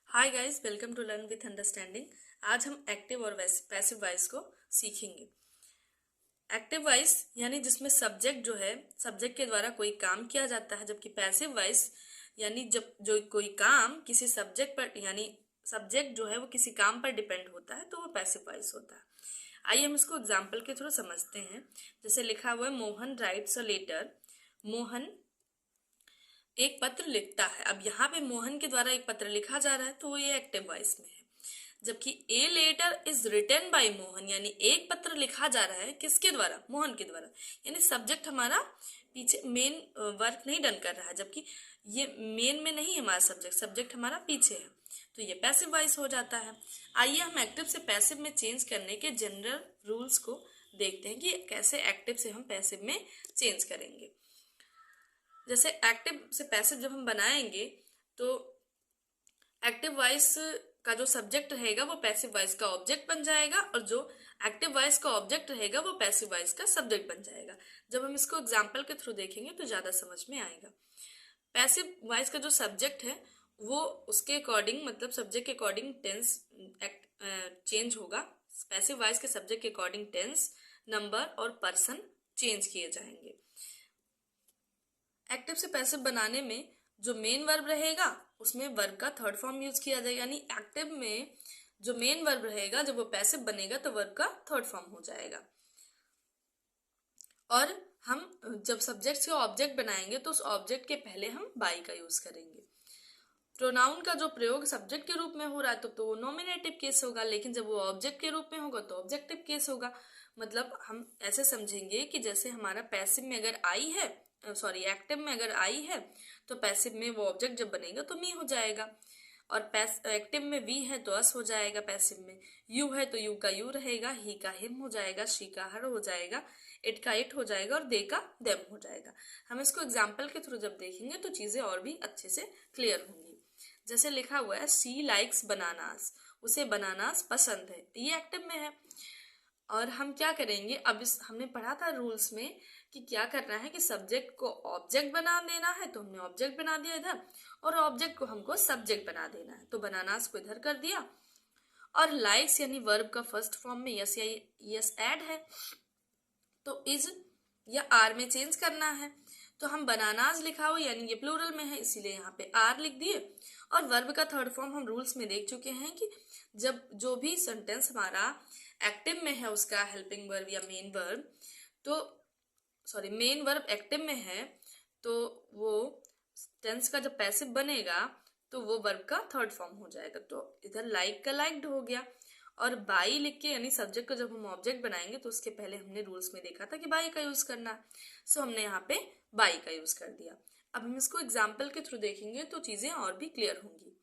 Hi guys, welcome to learn with understanding. आज हम active और पैसिव वॉइस को सीखेंगे। एक्टिव वॉइस यानी जिसमें सब्जेक्ट जो है सब्जेक्ट के द्वारा कोई काम किया जाता है, जबकि पैसिव वॉइस यानी जब जो कोई काम किसी सब्जेक्ट पर यानी सब्जेक्ट जो है वो किसी काम पर डिपेंड होता है तो वो पैसिव वॉइस होता है। आइए हम इसको एग्जाम्पल के थ्रू समझते हैं। जैसे लिखा हुआ है Mohan writes a letter. Mohan एक पत्र लिखता है। अब यहाँ पे मोहन के द्वारा एक पत्र लिखा जा रहा है तो वो ये एक्टिव वॉइस में है। जबकि a letter is written by Mohan यानी एक पत्र लिखा जा रहा है किसके द्वारा? मोहन के द्वारा। यानी सब्जेक्ट हमारा पीछे मेन वर्क नहीं डन कर रहा है, जबकि ये मेन में नहीं है हमारा सब्जेक्ट हमारा पीछे है, तो ये पैसिव वॉइस हो जाता है। आइए हम एक्टिव से पैसिव में चेंज करने के जनरल रूल्स को देखते हैं कि कैसे एक्टिव से हम पैसिव में चेंज करेंगे। जैसे एक्टिव से पैसिव जब हम बनाएंगे तो एक्टिव वॉइस का जो सब्जेक्ट रहेगा वो पैसिव वॉइस का ऑब्जेक्ट बन जाएगा और जो एक्टिव वॉइस का ऑब्जेक्ट रहेगा वो पैसिव वॉइस का सब्जेक्ट बन जाएगा। जब हम इसको एग्जाम्पल के थ्रू देखेंगे तो ज्यादा समझ में आएगा। पैसिव वॉइस का जो सब्जेक्ट है वो उसके अकॉर्डिंग मतलब सब्जेक्ट के अकॉर्डिंग टेंस चेंज होगा। पैसिव वॉइस के सब्जेक्ट के अकॉर्डिंग टेंस, नंबर और पर्सन चेंज किए जाएंगे। एक्टिव से पैसिव बनाने में जो मेन वर्ब रहेगा उसमें वर्ब का थर्ड फॉर्म यूज किया जाएगा। यानी एक्टिव में जो मेन वर्ब रहेगा जब वो पैसिव बनेगा तो वर्ब का थर्ड फॉर्म हो जाएगा। और हम जब सब्जेक्ट से ऑब्जेक्ट बनाएंगे तो उस ऑब्जेक्ट के पहले हम बाई का यूज करेंगे। प्रोनाउन का जो प्रयोग सब्जेक्ट के रूप में हो रहा है तो वो नॉमिनेटिव केस होगा, लेकिन जब वो ऑब्जेक्ट के रूप में होगा तो ऑब्जेक्टिव केस होगा। मतलब हम ऐसे समझेंगे कि जैसे हमारा पैसिव में अगर आई है एक्टिव में अगर आई है तो पैसिव में वो ऑब्जेक्ट जब बनेगा तो मी हो जाएगा, और एक्टिव में वी है तो अस हो जाएगा, पैसिव में यू है तो यू का यू रहेगा, ही का हिम हो जाएगा, शी का हर हो जाएगा, इट का इट हो जाएगा और दे का देम हो जाएगा। हम इसको एग्जाम्पल के थ्रू जब देखेंगे तो चीजें और भी अच्छे से क्लियर होंगी। जैसे लिखा हुआ है शी लाइक्स बनानास, उसे बनानास पसंद है, ये एक्टिव में है। और हम क्या करेंगे, अब इस हमने पढ़ा था रूल्स में कि क्या करना है कि सब्जेक्ट को ऑब्जेक्ट बना देना है, तो हमने ऑब्जेक्ट बना दिया इधर, और ऑब्जेक्ट को हमको सब्जेक्ट बना देना है, तो बनानास को इधर कर दिया। और लाइक्स यानी वर्ब का फर्स्ट फॉर्म में यस या यस ऐड है तो इज या आर में चेंज करना है, तो हम बनानास लिखा हो यानी ये प्लूरल में है इसीलिए यहाँ पे आर लिख दिए। और वर्ब का थर्ड फॉर्म हम रूल्स में देख चुके हैं कि जब जो भी सेंटेंस हमारा एक्टिव में है उसका हेल्पिंग वर्ब या main verb main verb active में है तो वो टेंस का जब पैसिव बनेगा तो वो वर्ब का थर्ड फॉर्म हो जाएगा। तो इधर लाइक का लाइक्ड हो गया, और बाई लिख के यानी सब्जेक्ट को जब हम ऑब्जेक्ट बनाएंगे तो उसके पहले हमने रूल्स में देखा था कि बाई का यूज करना है, सो हमने यहाँ पे बाई का यूज कर दिया। अब हम इसको एग्जाम्पल के थ्रू देखेंगे तो चीजें और भी क्लियर होंगी।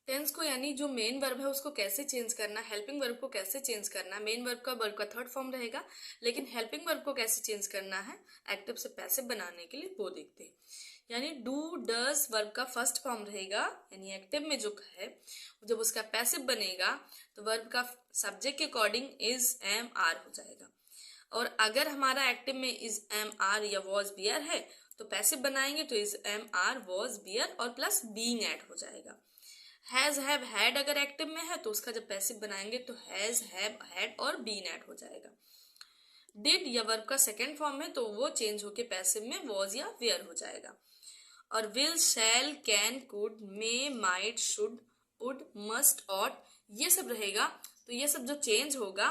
टेंस को यानी जो मेन वर्ब है उसको कैसे चेंज करना, हेल्पिंग वर्ब को कैसे चेंज करना, मेन वर्ब का थर्ड फॉर्म रहेगा, लेकिन हेल्पिंग वर्ब को कैसे चेंज करना है एक्टिव से पैसिव बनाने के लिए वो देखते हैं। यानी डू डज वर्ब का फर्स्ट फॉर्म रहेगा, यानी एक्टिव में जो है जब उसका पैसिव बनेगा तो वर्ब का सब्जेक्ट के अकॉर्डिंग इज एम आर हो जाएगा। और अगर हमारा एक्टिव में इज एम आर या वॉज बियर है तो पैसिव बनाएंगे तो is am are was were और प्लस बीइंग ऐड हो जाएगा। हैज हैव हैड अगर एक्टिव में है तो उसका जब पैसिव बनाएंगे तो हैज हैव हैड और बीन ऐड हो जाएगा। डिड या वर्ब का सेकेंड फॉर्म है तो वो चेंज होके पैसिव में वॉज या वेयर हो जाएगा। और will, shall, can, could, may, might, should, would, must, ought ये सब रहेगा, तो ये सब जो चेंज होगा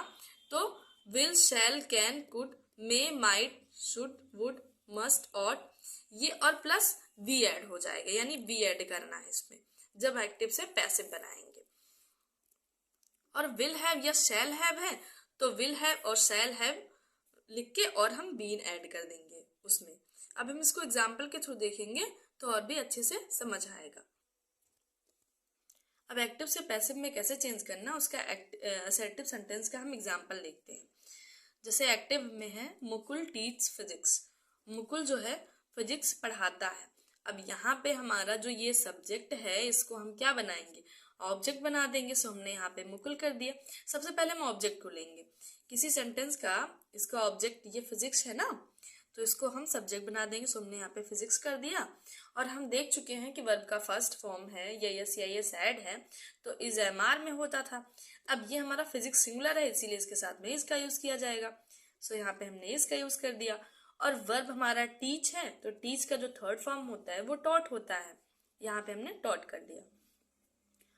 तो will, shall, can, could, may, might, should, would, must, ought ये और प्लस वी ऐड हो जाएगा, यानी वी ऐड करना है इसमें जब एक्टिव से पैसिव बनाएंगे। और विल हैव या शैल हैव है तो विल हैव और शैल हैव लिख के और हम बीन ऐड कर देंगे उसमें। अब हम इसको एग्जाम्पल के थ्रू देखेंगे तो और भी अच्छे से समझ आएगा। अब एक्टिव से पैसिव में कैसे चेंज करना उसका असर्टिव सेंटेंस का हम एग्जाम्पल देखते हैं। जैसे एक्टिव में है मुकुल टीच फिजिक्स, मुकुल जो है फिजिक्स पढ़ाता है। अब यहाँ पे हमारा जो ये सब्जेक्ट है इसको हम क्या बनाएंगे, ऑब्जेक्ट बना देंगे, सो हमने यहाँ पे मुकुल कर दिया। सबसे पहले हम ऑब्जेक्ट को लेंगे किसी सेंटेंस का, इसका ऑब्जेक्ट ये फिजिक्स है ना, तो इसको हम सब्जेक्ट बना देंगे। सो हमने यहाँ पे फिजिक्स कर दिया। और हम देख चुके हैं कि वर्ब का फर्स्ट फॉर्म है यस या यस ऐड है तो इज एम आर में होता था। अब ये हमारा फिजिक्स सिंगुलर है इसीलिए इसके साथ में इसका यूज किया जाएगा। सो यहाँ पे हमने इसका यूज कर दिया। और वर्ब हमारा टीच है तो टीच का जो थर्ड फॉर्म होता है वो टॉट होता है, यहाँ पे हमने टॉट कर दिया।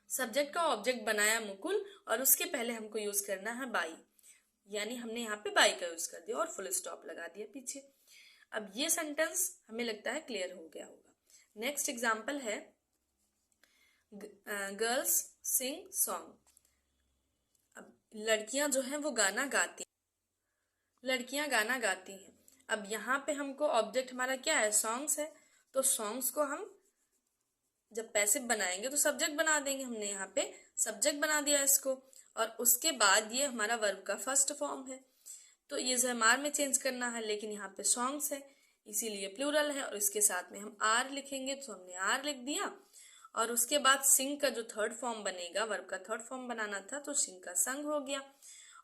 सब्जेक्ट का ऑब्जेक्ट बनाया मुकुल और उसके पहले हमको यूज करना है बाई, यानी हमने यहाँ पे बाई का यूज कर दिया और फुल स्टॉप लगा दिया पीछे। अब ये सेंटेंस हमें लगता है क्लियर हो गया होगा। नेक्स्ट एग्जाम्पल है गर्ल्स सिंग सॉन्ग। अब लड़कियां जो हैं वो गाना गाती हैं। अब यहाँ पे हमको ऑब्जेक्ट हमारा क्या है, सॉन्ग्स है। तो सॉन्ग्स को हम जब पैसिव बनाएंगे तो सब्जेक्ट बना देंगे। हमने यहाँ पे सब्जेक्ट बना दिया इसको। और उसके बाद ये हमारा वर्ब का फर्स्ट फॉर्म है तो ये जमार में चेंज करना है, लेकिन यहाँ पे सॉन्ग्स है इसीलिए प्लूरल है और इसके साथ में हम आर लिखेंगे तो हमने आर लिख दिया। और उसके बाद सिंग का जो थर्ड फॉर्म बनेगा, वर्ब का थर्ड फॉर्म बनाना था तो सिंग का संग हो गया।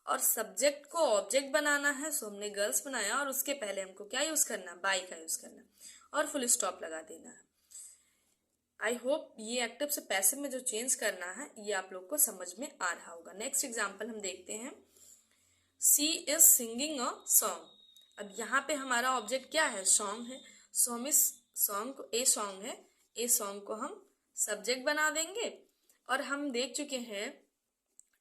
और सब्जेक्ट को ऑब्जेक्ट बनाना है सो हमने गर्ल्स बनाया और उसके पहले हमको क्या यूज करना, बाई का यूज करना और फुल स्टॉप लगा देना है। आई होप ये एक्टिव से पैसिव में जो चेंज करना है ये आप लोग को समझ में आ रहा होगा। नेक्स्ट एग्जाम्पल हम देखते हैं, सी इज सिंगिंग अ सॉन्ग। अब यहाँ पे हमारा ऑब्जेक्ट क्या है, सॉन्ग है। सॉन्ग है, ए सॉन्ग को हम सब्जेक्ट बना देंगे। और हम देख चुके हैं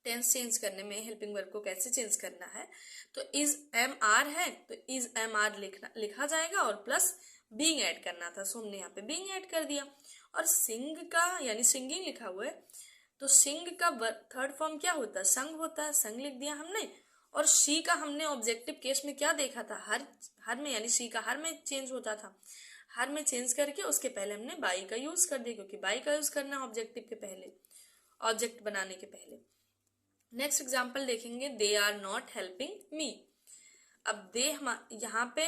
टेंस चेंज करने में हेल्पिंग वर्ब को कैसे चेंज करना है। तो इज एम आर है तो इज एम आर लिखा जाएगा और प्लस बीइंग ऐड करना था सो हमने यहाँ पे बीइंग ऐड कर दिया। और सिंग का यानी सिंगिंग लिखा हुआ है तो सिंग का थर्ड फॉर्म क्या होता है, संग होता है, संग लिख दिया हमने। और शी का हमने ऑब्जेक्टिव केस में क्या देखा था, हर में, यानी शी का हर में चेंज होता था। हर में चेंज करके उसके पहले हमने बाई का यूज कर दिया क्योंकि बाई का यूज करना ऑब्जेक्टिव के पहले, ऑब्जेक्ट बनाने के पहले। नेक्स्ट एग्जाम्पल देखेंगे, they are not helping me. अब दे यहाँ पे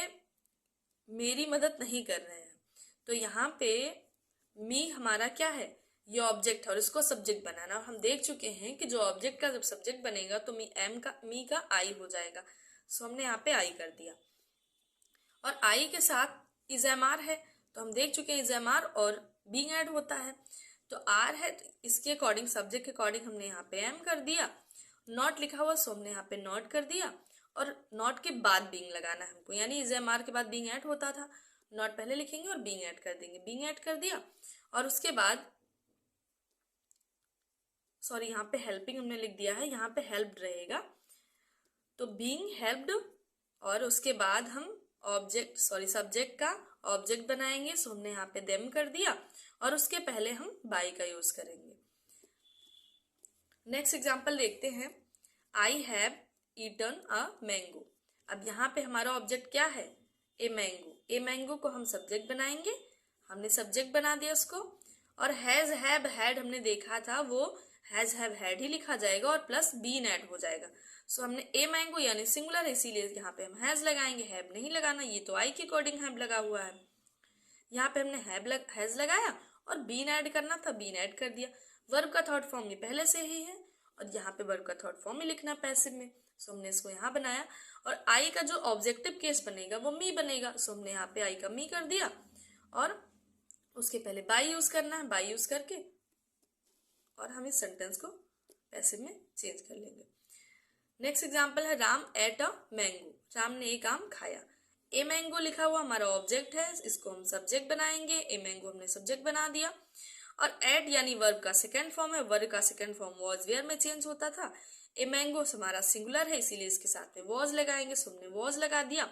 मेरी मदद नहीं कर रहे हैं तो यहाँ पे मी हमारा क्या है, ये ऑब्जेक्ट है और इसको सब्जेक्ट बनाना। और हम देख चुके हैं कि जो ऑब्जेक्ट का जब सब्जेक्ट बनेगा तो मी का आई हो जाएगा सो हमने यहाँ पे आई कर दिया। और आई के साथ इज एम आर है तो हम देख चुके हैं इज एम आर और बीइंग ऐड होता है तो आर है तो इसके अकॉर्डिंग, सब्जेक्ट के अकॉर्डिंग हमने यहाँ पे एम कर दिया। नॉट लिखा हुआ सो हमने यहाँ पे नॉट कर दिया। और नॉट के बाद बीइंग लगाना है हमको, यानी इज एम आर के बाद बीइंग ऐड होता था, नॉट पहले लिखेंगे और बीइंग ऐड कर देंगे, बीइंग ऐड कर दिया। और उसके बाद सॉरी यहाँ पे हेल्पिंग हमने लिख दिया है, यहाँ पे हेल्प्ड रहेगा तो बीइंग हेल्प्ड। और उसके बाद हम सब्जेक्ट का ऑब्जेक्ट बनाएंगे सो हमने यहाँ पे देम कर दिया और उसके पहले हम बाई का यूज करेंगे। नेक्स्ट एग्जाम्पल देखते हैं, I have eaten a mango. अब यहाँ पे हमारा ऑब्जेक्ट क्या है, ए मैंगो। ए मैंगो को हम सब्जेक्ट बनाएंगे, हमने सब्जेक्ट बना दिया उसको। और हैज हैव हैड हमने देखा था वो हैज हैव हैड ही लिखा जाएगा और प्लस बीन ऐड हो जाएगा। सो हमने ए मैंगो यानी सिंगुलर है इसीलिए यहाँ पे हम हैज लगाएंगे, हैव नहीं लगाना, ये तो आई के अकॉर्डिंग हैव लगा हुआ है। यहाँ पे हमने हैज लगाया और बीन ऐड करना था, बीन ऐड कर दिया। वर्ब का थर्ड फॉर्म ये पहले से ही है और यहाँ पे वर्ब का थर्ड फॉर्म ही लिखना पैसिव में सो हमने इसको यहाँ बनाया। और आई का जो ऑब्जेक्टिव केस बनेगा वो मी बनेगा सो हमने यहाँ पे आई का मी कर दिया और उसके पहले बाई यूज करना है, बाई यूज करके और हम इस सेंटेंस को पैसिव में चेंज कर लेंगे। नेक्स्ट एग्जाम्पल है, Ram at a mango. Ram ने एक आम खाया। ए मैंगो लिखा हुआ हमारा ऑब्जेक्ट है, इसको हम सब्जेक्ट बनाएंगे, ए मैंगो हमने सब्जेक्ट बना दिया। और एट यानी वर्ब का सेकेंड फॉर्म है, वर्ब का सेकेंड फॉर्म वॉज वेयर में चेंज होता था। ए मैंगो हमारा सिंगुलर है इसीलिए इसके साथ में वॉज लगाएंगे सो हमने वॉज लगा दिया।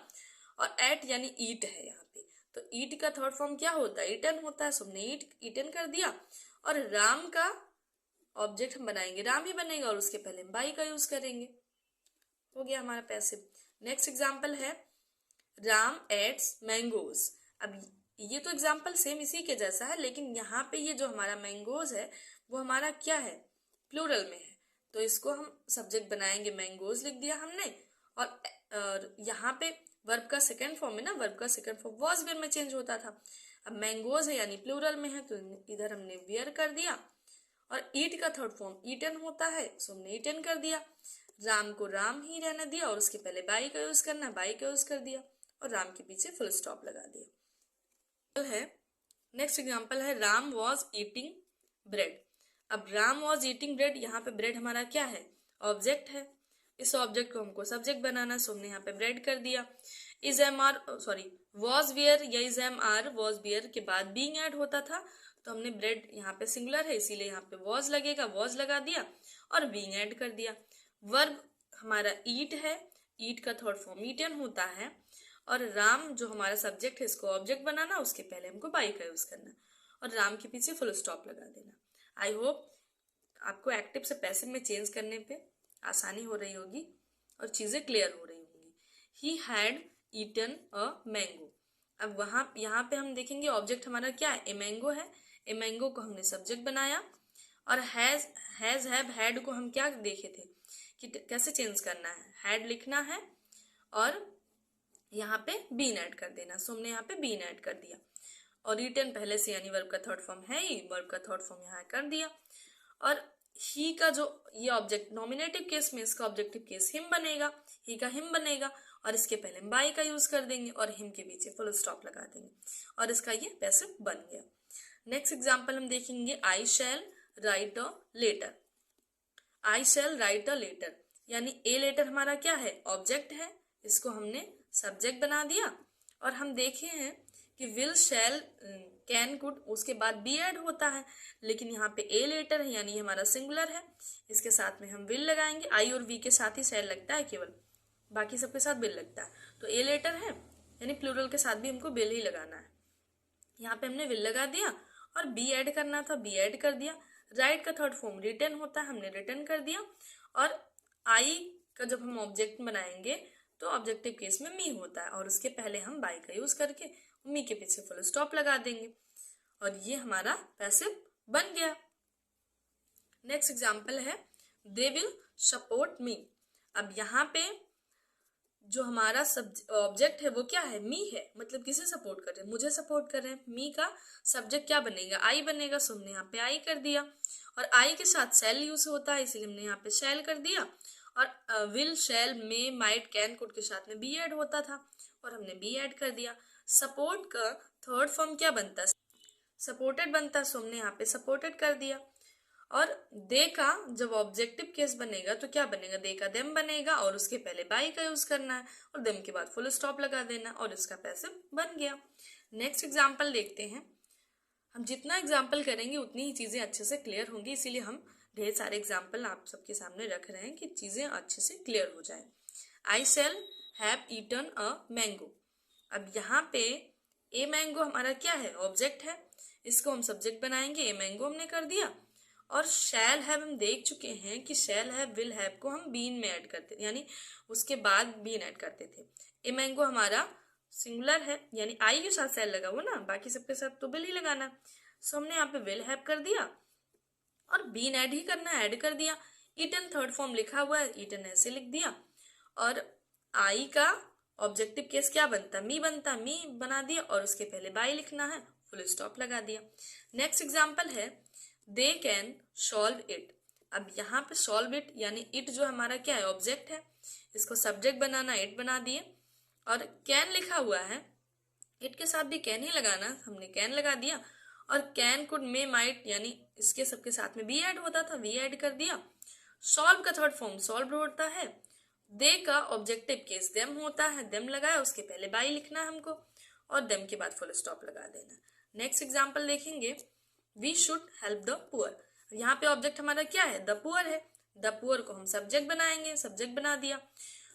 और एट यानी ईट है यहाँ पे तो ईट का थर्ड फॉर्म क्या होता है, ईटन होता है सो हमने ईटन कर दिया। और राम का ऑब्जेक्ट हम बनाएंगे, राम ही बनेगा और उसके पहले हम बाई का यूज करेंगे, हो गया हमारा पैसिव। नेक्स्ट एग्जाम्पल है, राम एट्स मैंगोज। अब ये तो एग्जाम्पल सेम इसी के जैसा है लेकिन यहाँ पे ये जो हमारा मैंगोज है वो हमारा क्या है, प्लूरल में है तो इसको हम सब्जेक्ट बनाएंगे, मैंगोज लिख दिया हमने। और यहाँ पे वर्ब का सेकेंड फॉर्म है ना, वर्ब का सेकेंड फॉर्म वॉज वेयर में चेंज होता था। अब मैंगोज है यानी प्लूरल में है तो इधर हमने वेयर कर दिया। और ईट का थर्ड फॉर्म ईटन होता है सो हमने ईटन कर दिया। राम को राम ही रहने दिया और उसके पहले बाई का यूज करना, बाई का यूज कर दिया, और राम के पीछे फुल स्टॉप लगा दिया। तो है नेक्स्ट एग्जाम्पल है राम वॉज ईटिंग ब्रेड। अब राम वॉज ईटिंग ब्रेड, यहाँ पे ब्रेड हमारा क्या है, ऑब्जेक्ट है। इस ऑब्जेक्ट को हमको सब्जेक्ट बनाना, सो हमने यहाँ पे ब्रेड कर दिया। Is am are sorry was were या is am are was were के बाद बीइंग ऐड होता था, तो हमने ब्रेड यहाँ पे सिंगुलर है इसीलिए यहाँ पे वॉज लगेगा, वॉज लगा दिया और बीइंग ऐड कर दिया। वर्ब हमारा ईट है, ईट का थर्ड फॉर्म ईटन होता है, और राम जो हमारा सब्जेक्ट है इसको ऑब्जेक्ट बनाना, उसके पहले हमको बाई का यूज करना और राम के पीछे फुल स्टॉप लगा देना। आई होप आपको एक्टिव से पैसिव में चेंज करने पे आसानी हो रही होगी और चीजें क्लियर हो रही होंगी। He had eaten a mango. अब वहां यहाँ पे हम देखेंगे ऑब्जेक्ट हमारा क्या है, ए मैंगो है। ए मैंगो को हमने सब्जेक्ट बनाया और हैज हैव हैड को हम क्या देखे थे कि कैसे चेंज करना है, हैड लिखना है और यहाँ पे बीन ऐड कर देना, सो हमने यहाँ पे बीन ऐड कर दिया। और ईटन पहले से यानी वर्ब का थर्ड फॉर्म है ही, वर्ब का थर्ड फॉर्म यहाँ कर दिया। और ही का जो ये ऑब्जेक्ट नॉमिनेटिव केस में इसका ऑब्जेक्टिव केस हिम बनेगा, ही का हिम बनेगा और इसके पहले हम बाई का यूज कर देंगे और हिम के पीछे फुल स्टॉप लगा देंगे और इसका ये पैसिव बन गया। नेक्स्ट एग्जाम्पल हम देखेंगे I shall write a letter. I shall write a letter यानी ए लेटर हमारा क्या है, ऑब्जेक्ट है, इसको हमने सब्जेक्ट बना दिया। और हम देखे हैं कि विल शैल कैन कुड उसके बाद बी ऐड होता है, लेकिन यहाँ पे ए लेटर है यानी हमारा सिंगुलर है, इसके साथ में हम विल लगाएंगे। आई और वी के साथ ही शैल लगता है केवल, बाकी सबके साथ बिल लगता है। तो ए लेटर है यानी प्लूरल के साथ भी हमको बिल ही लगाना है। यहाँ पे हमने विल लगा दिया और बी ऐड करना था, बी ऐड कर दिया। राइट का थर्ड फॉर्म रिटर्न होता है, हमने रिटर्न कर दिया। और आई का जब हम ऑब्जेक्ट बनाएंगे तो ऑब्जेक्टिव केस में मी होता है और उसके पहले हम बाई का यूज करके मी के पीछे फुल स्टॉप लगा देंगे और ये हमारा पैसिव बन गया। नेक्स्ट एग्जाम्पल है दे विल सपोर्ट मी। अब यहाँ पे जो हमारा ऑब्जेक्ट है वो क्या है, मी है, मतलब किसे सपोर्ट कर रहे हैं, मुझे सपोर्ट कर रहे हैं। मी का सब्जेक्ट क्या बनेगा, आई बनेगा, सो हमने यहाँ पे आई कर दिया। और आई के साथ शैल यूज होता है इसीलिए हमने यहाँ पे शैल कर दिया। और will shell may might can could के साथ में बी ऐड होता था और हमने बी ऐड कर दिया। सपोर्ट का थर्ड फॉर्म क्या बनता है, सपोर्टेड बनता है, सो हमने यहाँ पे सपोर्टेड कर दिया। और दे का जब ऑब्जेक्टिव केस बनेगा तो क्या बनेगा, दे का देम बनेगा और उसके पहले बाई का यूज करना है और देम के बाद फुल स्टॉप लगा देना और इसका पैसिव बन गया। नेक्स्ट एग्जाम्पल देखते हैं। हम जितना एग्जाम्पल करेंगे उतनी ही चीजें अच्छे से क्लियर होंगी, इसीलिए हम ढेर सारे एग्जाम्पल आप सबके सामने रख रहे हैं कि चीजें अच्छे से क्लियर हो जाए। I shall have eaten a mango. अब यहाँ पे ए मैंगो हमारा क्या है, ऑब्जेक्ट है, इसको हम सब्जेक्ट बनाएंगे, ए मैंगो हमने कर दिया। और शैल हैव हम देख चुके हैं कि शैल हैव विल हैव को हम बीन में ऐड करते यानी उसके बाद बीन ऐड करते थे। ए मैंगो हमारा सिंगुलर है यानी आई के साथ शैल लगा हुआ ना, बाकी सबके साथ तो विल ही लगाना, सो हमने यहाँ पे विल हैव कर दिया और बीन ऐड ही करना, ऐड कर दिया। ईटन थर्ड फॉर्म लिखा हुआ है, ईटन ऐसे लिख दिया। और आई का ऑब्जेक्टिव केस क्या बनता, मी बनता, मी बना दिया और उसके पहले बाई लिखना है, फुल स्टॉप लगा दिया। नेक्स्ट एग्जाम्पल है दे कैन सॉल्व इट। अब यहाँ पे सॉल्व इट यानी इट जो हमारा क्या है, ऑब्जेक्ट है, इसको सब्जेक्ट बनाना, इट बना दिए। और कैन लिखा हुआ है, इट के साथ भी कैन ही लगाना, हमने कैन लगा दिया। और कैन कुड मे माइट यानी इसके सबके साथ में बी ऐड होता था, वी ऐड कर दिया। सॉल्व का थर्ड फॉर्म सॉल्व होता है। दे का ऑब्जेक्टिव केस देम होता है, देम लगाया, उसके पहले बाई लिखना है हमको और देम के बाद फुल स्टॉप लगा देना। नेक्स्ट एग्जाम्पल देखेंगे we should help the poor. यहाँ पे ऑब्जेक्ट हमारा क्या है, द पुअर है, द पुअर को हम सब्जेक्ट बनाएंगे, सब्जेक्ट बना दिया।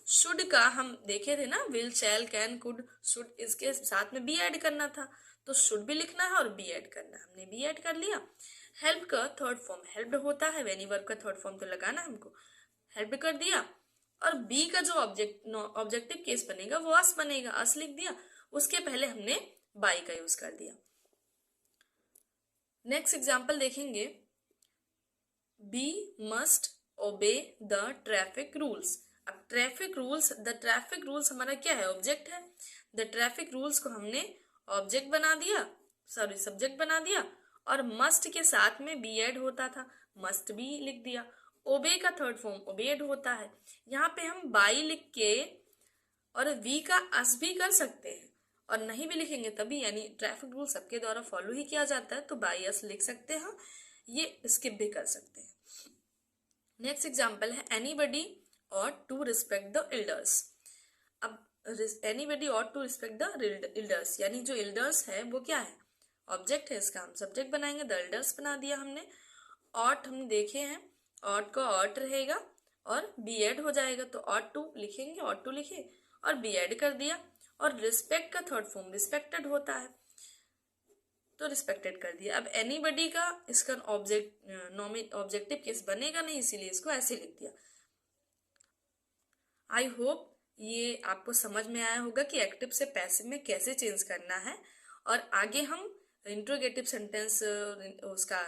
शुड का हम देखे थे ना, will shall can could should, इसके साथ में बी ऐड करना था तो शुड भी लिखना है और बी ऐड करना है, हमने बी ऐड कर लिया। हेल्प का थर्ड फॉर्म हेल्प्ड होता है, वेनी वर्ब का थर्ड फॉर्म तो लगाना हमको, हेल्प कर दिया। और बी का जो ऑब्जेक्टिव केस बनेगा वो अस बनेगा, अस लिख दिया, उसके पहले हमने बाई का यूज कर दिया। नेक्स्ट एग्जाम्पल देखेंगे we must obey the traffic rules. अब traffic rules, the traffic rules हमारा क्या है, ऑब्जेक्ट है। द ट्रैफिक रूल्स को हमने ऑब्जेक्ट बना दिया, सॉरी सब्जेक्ट बना दिया। और मस्ट के साथ में बी ऐड होता था, मस्ट भी लिख दिया। ओबे का थर्ड फॉर्म ओबेड होता है, यहाँ पे हम बाई लिख के और वी का अस भी कर सकते हैं, और नहीं भी लिखेंगे तभी, यानी ट्रैफिक रूल सबके द्वारा फॉलो ही किया जाता है, तो बाई अस लिख सकते हैं, ये स्किप भी कर सकते हैं। नेक्स्ट एग्जाम्पल है anybody ought to respect the elders. अब anybody ought to respect the elders, यानी जो एल्डर्स है वो क्या है, ऑब्जेक्ट है, इसका हम सब्जेक्ट बनाएंगे, द एल्डर्स बना दिया हमने। ऑट हम देखे हैं, ऑट का ऑट रहेगा और बी एड हो जाएगा, तो ऑट टू लिखेंगे, ऑट टू लिखे और बी एड कर दिया। और रिस्पेक्ट का थर्ड फॉर्म रिस्पेक्टेड होता है, तो रिस्पेक्टेड कर दिया। अब एनीबडी का इसका ऑब्जेक्टिव केस बनेगा नहीं, इसीलिए इसको ऐसे लिख दिया। आई होप ये आपको समझ में आया होगा कि एक्टिव से पैसिव में कैसे चेंज करना है, और आगे हम इंट्रोगेटिव सेंटेंस, उसका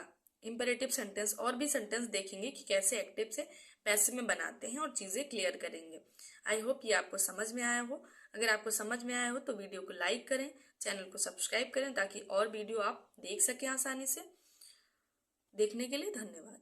इंपेरेटिव सेंटेंस और भी सेंटेंस देखेंगे कि कैसे एक्टिव से पैसिव में बनाते हैं, और चीजें क्लियर करेंगे। आई होप ये आपको समझ में आया हो। अगर आपको समझ में आया हो तो वीडियो को लाइक करें, चैनल को सब्सक्राइब करें, ताकि और वीडियो आप देख सकें आसानी से। देखने के लिए धन्यवाद।